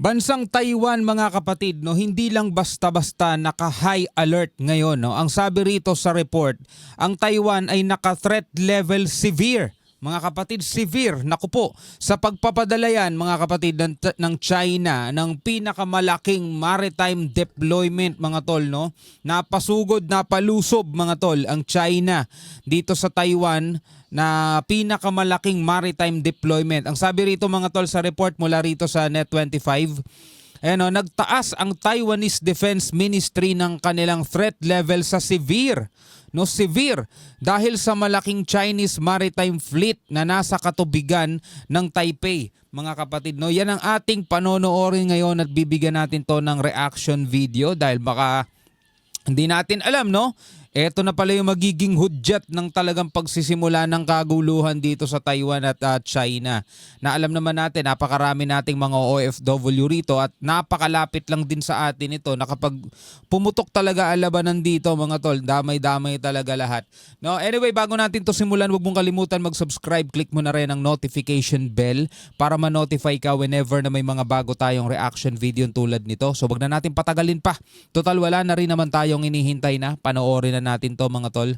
Bansang Taiwan mga kapatid, no, hindi lang basta-basta naka-high alert ngayon, no. Ang sabi rito sa report, ang Taiwan ay naka-threat level severe. Mga kapatid, severe, naku po, sa pagpapadala yan mga kapatid ng China ng pinakamalaking maritime deployment mga tol, no. Napasugod, napalusob mga tol ang China dito sa Taiwan na pinakamalaking maritime deployment. Ang sabi rito mga tol sa report mula rito sa Net25, nagtaas ang Taiwanese Defense Ministry ng kanilang threat level sa severe. No, severe dahil sa malaking Chinese maritime fleet na nasa katubigan ng Taipei. Mga kapatid, no, yan ang ating panonoorin ngayon at bibigyan natin to ng reaction video dahil baka hindi natin alam, no? Ito na pala yung magiging hudyat ng talagang pagsisimula ng kaguluhan dito sa Taiwan at China. Na alam naman natin, napakarami nating mga OFW rito at napakalapit lang din sa atin ito na kapag pumutok talaga ang labanan dito mga tol, damay-damay talaga lahat. No, anyway, bago natin to simulan, huwag mong kalimutan mag-subscribe, click mo na rin ang notification bell para ma-notify ka whenever na may mga bago tayong reaction video tulad nito. So wag na natin patagalin pa. Total wala na rin naman tayong inihintay na panoorin na natin to mga tol.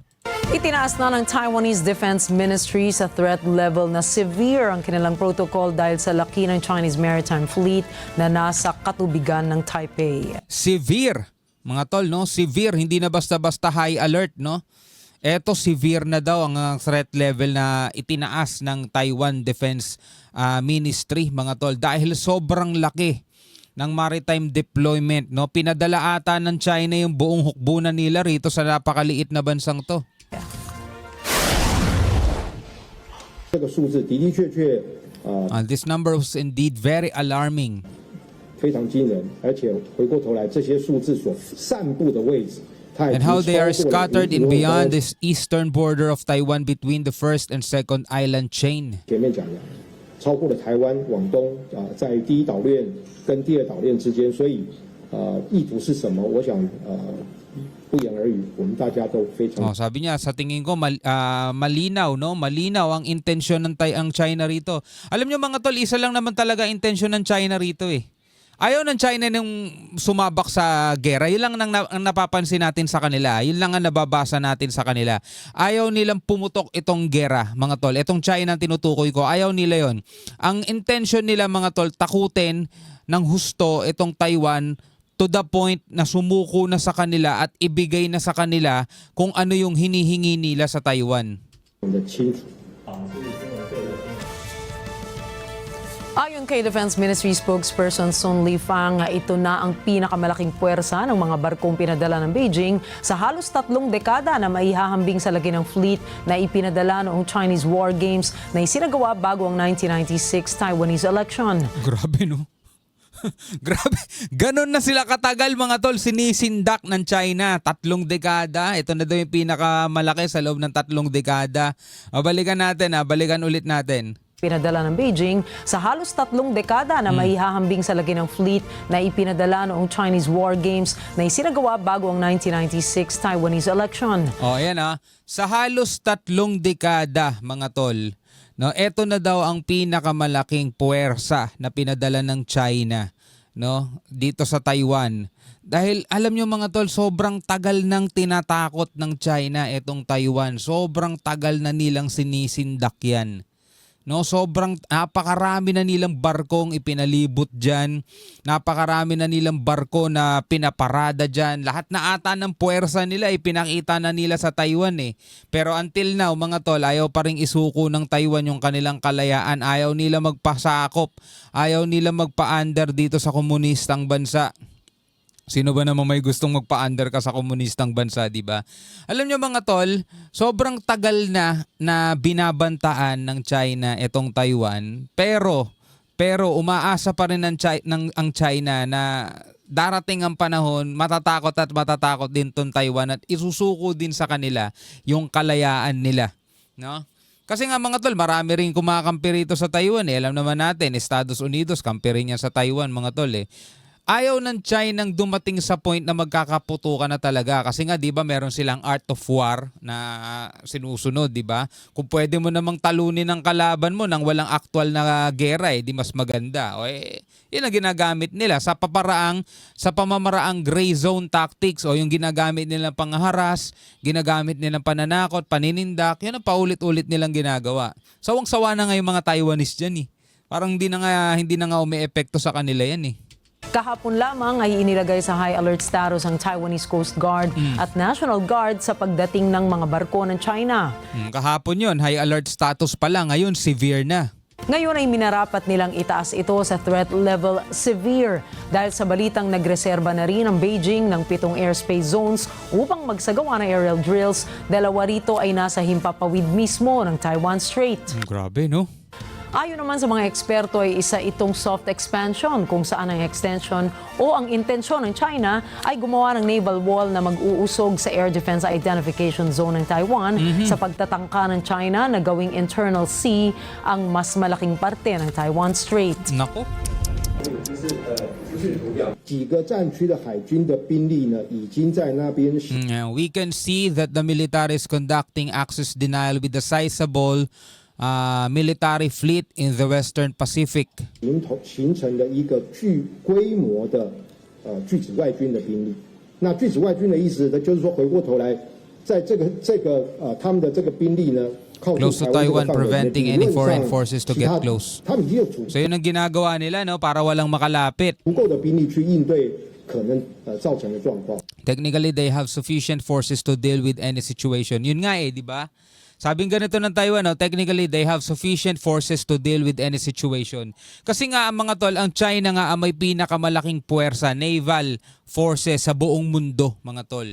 Itinaas na ng Taiwanese Defense Ministry sa threat level na severe ang kanilang protocol dahil sa laki ng Chinese Maritime Fleet na nasa katubigan ng Taipei. Severe, mga tol, no? Severe, hindi na basta-basta high alert, no? Eto severe na daw ang threat level na itinaas ng Taiwan Defense Ministry, mga tol, dahil sobrang laki ng maritime deployment, no? Pinadala ata ng China yung buong hukbunan nila rito sa napakaliit na bansang to. This number was indeed very alarming. 非常惊人，而且回过头来，这些数字所散布的位置，它已 And 经 how they are 超过了 scattered in 印度 beyond 刚 this eastern border of Taiwan between the first and second island chain. 前面讲的，超过了台湾往东在第一岛链跟第二岛链之间，所以意图是什么？我想不言而喻，我们大家都非常。Sabi niya, sa tingin ko malinaw, no? Malinaw ang intensyon ng ang China rito. Alam niyo mga tol, isa lang naman talaga intensyon ng China rito eh. Ayaw ng China nung sumabak sa gera. Yun lang ang napapansin natin sa kanila. Yun lang ang nababasa natin sa kanila. Ayaw nilang pumutok itong gera, mga tol. Itong China ang tinutukoy ko. Ayaw nila yon. Ang intention nila, mga tol, takutin ng husto itong Taiwan to the point na sumuko na sa kanila at ibigay na sa kanila kung ano yung hinihingi nila sa Taiwan. Ayon kay Defense Ministry spokesperson Sun Lifang, ito na ang pinakamalaking puwersa ng mga barkong pinadala ng Beijing sa halos 3 dekada na maihahambing sa lagi ng fleet na ipinadala noong Chinese War Games na isinagawa bago ang 1996 Taiwanese election. Grabe, no? Grabe. Ganon na sila katagal mga tol, sinisindak ng China. 3 dekada. Ito na daw yung pinakamalaki sa loob ng 3 dekada. Balikan natin, balikan ulit natin. Pinadala ng Beijing sa halos 3 dekada na maihahambing sa lagi ng fleet na ipinadala noong Chinese War Games na isinagawa bago ang 1996 Taiwanese election. Ayan sa halos 3 dekada mga tol. No, ito na daw ang pinakamalaking puwersa na pinadala ng China, no, dito sa Taiwan. Dahil alam nyo mga tol, sobrang tagal nang tinatakot ng China itong Taiwan. Sobrang tagal na nilang sinisindak yan. No, sobrang napakarami na nilang barkong ipinalibot diyan. Napakarami na nilang barko na pinaparada diyan. Lahat na ata ng puwersa nila ipinakita na nila sa Taiwan eh. Pero until now mga tol, ayaw pa ring isuko ng Taiwan yung kanilang kalayaan. Ayaw nila magpasakop. Ayaw nila magpa-under dito sa komunistang bansa. Sino ba naman may gustong magpa-under ka sa komunistang bansa, di ba? Alam niyo mga tol, sobrang tagal na binabantaan ng China itong Taiwan, pero umaasa pa rin ang China na darating ang panahon, matatakot din tong Taiwan at isusuko din sa kanila yung kalayaan nila, no? Kasi nga mga tol, marami rin kumakampi rito sa Taiwan eh. Alam naman natin, Estados Unidos kampi rin yan sa Taiwan mga tol eh. ayaw ng China nang dumating sa point na magkakaputukan na talaga. Kasi nga, di ba, meron silang art of war na sinusunod, di ba? Kung pwede mo namang talunin ang kalaban mo nang walang aktual na gera, di mas maganda. O, yun ang ginagamit nila sa pamamaraang gray zone tactics o yung ginagamit nilang pangharas, ginagamit nilang pananakot, paninindak, yun ang paulit-ulit nilang ginagawa. Sawang-sawa na nga yung mga Taiwanese dyan Parang hindi na nga umi-epekto sa kanila yan Kahapon lamang ay inilagay sa high alert status ang Taiwanese Coast Guard at National Guard sa pagdating ng mga barko ng China. Kahapon yun, high alert status pa lang. Ngayon, severe na. Ngayon ay minarapat nilang itaas ito sa threat level severe dahil sa balitang nagreserba na rin ang Beijing ng 7 airspace zones upang magsagawa ng aerial drills. 2 rito ay nasa himpapawid mismo ng Taiwan Strait. Grabe, no? Ayon naman sa mga eksperto ay isa itong soft expansion kung saan ang extension o ang intensyon ng China ay gumawa ng naval wall na mag-uusog sa Air Defense Identification Zone ng Taiwan sa pagtatangka ng China na gawing internal sea ang mas malaking parte ng Taiwan Strait. Nako. 几个战区的海军的兵力呢，已经在那边 We can see that the military is conducting access denial with a sizable military fleet in the Western Pacific. 形成了一个巨规模的拒止外军的兵力。那拒止外军的意思呢，就是说回过头来，在这个他们的这个兵力呢，靠近 Close to 台湾 Taiwan, 这个范围呢， preventing 理 any 论 foreign 上 forces to 其他 get close. 他们已经有足 So yun ang ginagawa nila para walang makalapit. 够的兵力去应对可能造成的状况。 Technically, they have sufficient forces to deal with any situation. Yun nga di ba? Sabing ganito ng Taiwan, technically they have sufficient forces to deal with any situation. Kasi nga mga tol, ang China nga ang may pinakamalaking puwersa, naval forces sa buong mundo, mga tol.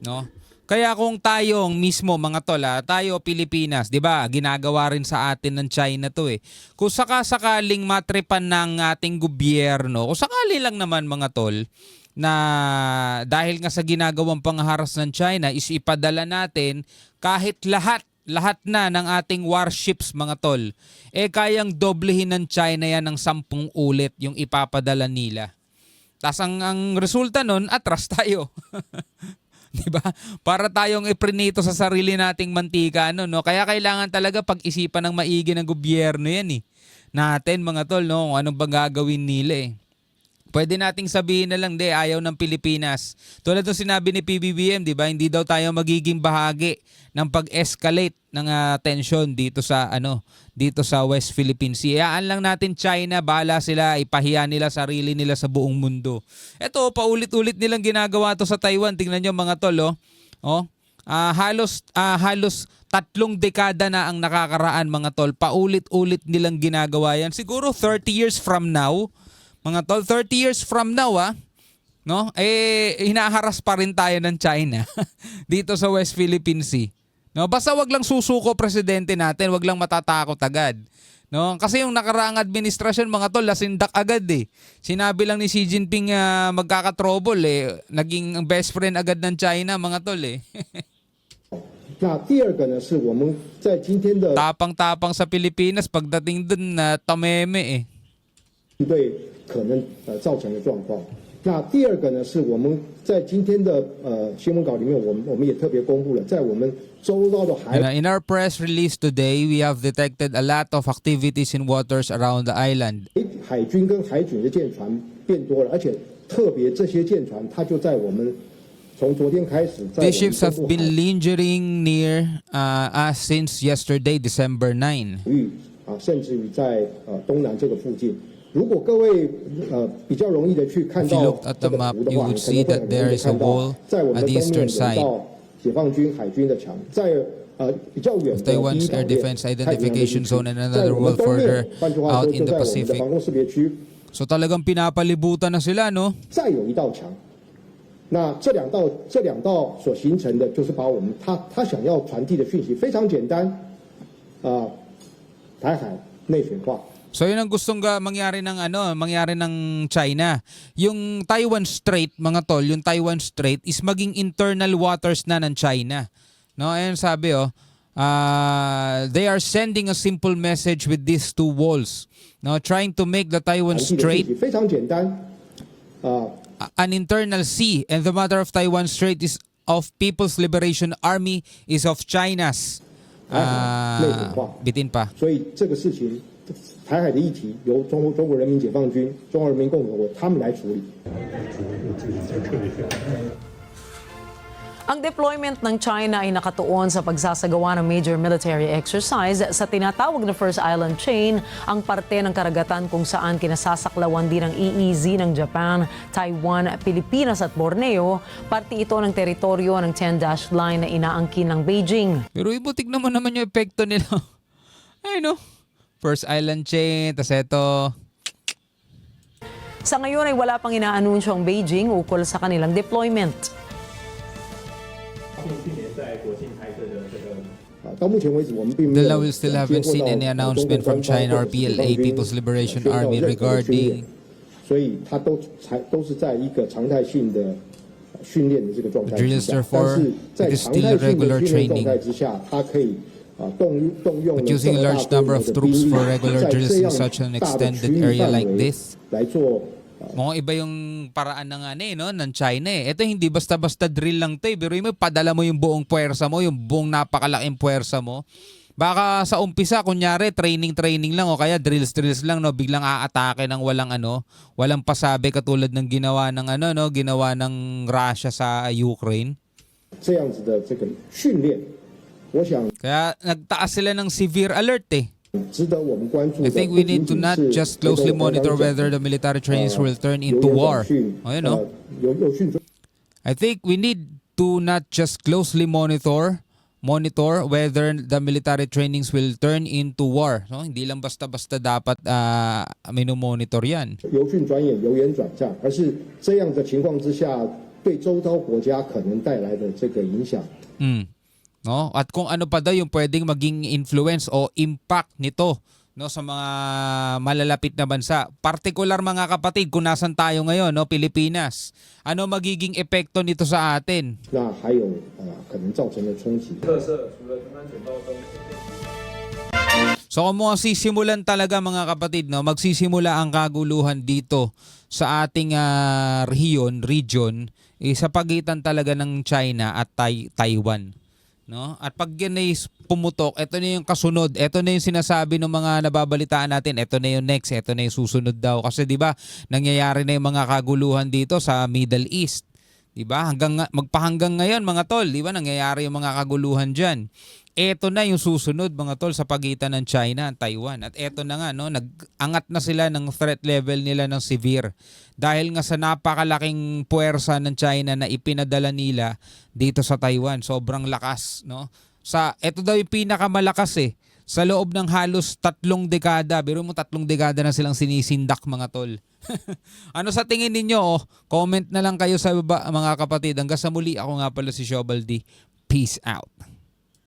No? Kaya kung tayong mismo mga tol, tayo Pilipinas, 'di ba? Ginagawa rin sa atin ng China 'to Kung sakaling matripan ng ating gobyerno, kung sakali lang naman mga tol, na dahil nga sa ginagawang pangharas ng China is ipadala natin kahit lahat na ng ating warships mga tol, kayang doblehin ng China yan ng 10 ulit yung ipapadala nila. Tas ang resulta nun, atras tayo. Diba? Para tayong iprinito sa sarili nating mantika, no? Kaya kailangan talaga pag-isipan ng maigi ng gobyerno yan natin mga tol, no? Kung anong bang gagawin nila Pwede nating sabihin na lang, ayaw ng Pilipinas. Tulad ng sinabi ni PBBM, di ba? Hindi daw tayo magiging bahagi ng pag-escalate ng tension dito sa West Philippine Sea. Iyaan lang natin China, bahala sila, ipahiya nila sarili nila sa buong mundo. Ito, paulit-ulit nilang ginagawa to sa Taiwan. Tingnan nyo mga tol, halos 3 dekada na ang nakakaraan mga tol. Paulit-ulit nilang ginagawa yan. Siguro 30 years from now, mga tol, 30 years from now, no? Hinaharas pa rin tayo ng China dito sa West Philippine Sea. No, basta wag lang susuko presidente natin, wag lang matatakot agad. No, kasi yung nakaraang administrasyon mga tol, lasindak agad Sinabi lang ni Xi Jinping magkaka-trouble naging best friend agad ng China mga tol 那第二个呢，是我们在今天的 Tapang-tapang sa Pilipinas pagdating dun tameme 对可能造成的状况。那第二个呢，是我们在今天的新闻稿里面，我们也特别公布了，在我们周遭的海 In our press release today, we have detected a lot of activities in waters around the island. 海军跟海警的舰船变多了，而且特别这些舰船，它就在我们从昨天开始，在我 These 们 ships 东 have 部 been 海 lingering near us since yesterday, December 9. 域甚至于在东南这个附近。如果各位比较容易的去看 If you 到 looked at 这 the 个 map, 图的 you 话， would 你可 see 能会 that 很 there 容易 is a 看到， wall 在我们 at 的 the 东 eastern 面有 side. 到解放军海军的墙，在比较远的第一 Taiwan's 岛 Air 链 Defense 太平洋的地 Identification 区 Zone and 在 another 我 wall 们东 further 面，换句话 out 说， in 就 the 在我们的 Pacific. 防空识别区， So talagang pinapalibutan na sila, no? 再有一道墙。那这两道所形成的，就是把我们他想要传递的讯息非常简单，台海内水化。 So yun ang gustong mangyari ng China. Yung Taiwan Strait, mga tol, yung Taiwan Strait is maging internal waters na ng China. No, ayun sabi they are sending a simple message with these 2 walls. No, trying to make the Taiwan 传递的讯 Strait 息非常简单， an internal sea and the matter of Taiwan Strait is of People's Liberation Army is of China's. 内统化， bitin pa. 所以这个事情，台海的议题由中国人民解放军、中华人民共和国他们来处理。 Ang deployment ng China ay nakatuon sa pagsasagawa ng major military exercise sa tinatawag na First Island Chain, ang parte ng karagatan kung saan kinasasaklawan din ang EEZ ng Japan, Taiwan, Pilipinas at Borneo. Parte ito ng teritoryo ng 10-dash line na inaangkin ng Beijing. Pero ibutik naman yung epekto nila. Ay no. First Island Chain, tas eto. Sa ngayon ay wala pang inaanunsyo ang Beijing ukol sa kanilang deployment. 到目前为止，我们并没 Dela 有 will still haven't seen any announcement from China or PLA, People's Liberation Army, regarding 所以它都是在一个常态性的训练的这个状态之 Drills, 下， therefore, 但是在 it is 常 still 态性的 regular 训练状 training. 态之下，它可以动用 But 了 using a 这么大 large 规 number 模 of 的 troops 兵 for 力， regular 在 drills 这 in 样 such an 大的 extended 区域 area 范 like 围 this. 来做 Mukhang iba yung paraan ng no, ng China eh. Ito hindi basta-basta drill lang 'to eh. Pero mo padala mo yung buong puwersa mo, yung buong napakalaking puwersa mo. Baka sa umpisa kunyari training lang o kaya drills lang no, biglang aatake ng walang pasabi katulad ng ginawa ng ginawa ng Russia sa Ukraine. 这样子的这个训练，我想 Kaya nagtaas sila ng severe alert eh. 值得我们关注的。 I think we need to not just closely monitor whether the military trainings will turn into war. Oh, you know. 有训 I think we need to not just closely monitor whether the military trainings will turn into war. No? Hindi lang basta-basta dapat minomonitor yan. 由训转演，由演转战，而是这样的情况之下，对周遭国家可能带来的这个影响。 No? At kung ano pa daw yung pwedeng maging influence o impact nito no sa mga malalapit na bansa. Partikular mga kapatid, kung nasan tayo ngayon, no, Pilipinas. Ano magiging epekto nito sa atin? 那还有可能造成的冲击。 So kung sisimulan talaga mga kapatid, no, magsisimula ang kaguluhan dito sa ating region sa pagitan talaga ng China at Taiwan. No? At pag yan ay pumutok, ito na yung kasunod. Ito na yung sinasabi ng mga nababalitaan natin. Ito na yung next. Ito na yung susunod daw. Kasi 'di ba, nangyayari na yung mga kaguluhan dito sa Middle East. 'Di ba? Magpahanggang ngayon mga tol, 'di ba? Nangyayari yung mga kaguluhan diyan. Ito na yung susunod mga tol sa pagitan ng China at Taiwan. At ito na nga, no, nag-angat na sila ng threat level nila ng severe. Dahil nga sa napakalaking puwersa ng China na ipinadala nila dito sa Taiwan. Sobrang lakas, no? Ito daw yung pinakamalakas eh. Sa loob ng halos 3 dekada. Biro mo 3 dekada na silang sinisindak mga tol. Ano sa tingin ninyo? Oh, comment na lang kayo sa baba mga kapatid. Hanggang sa muli, ako nga pala si Shobaldi. Peace out.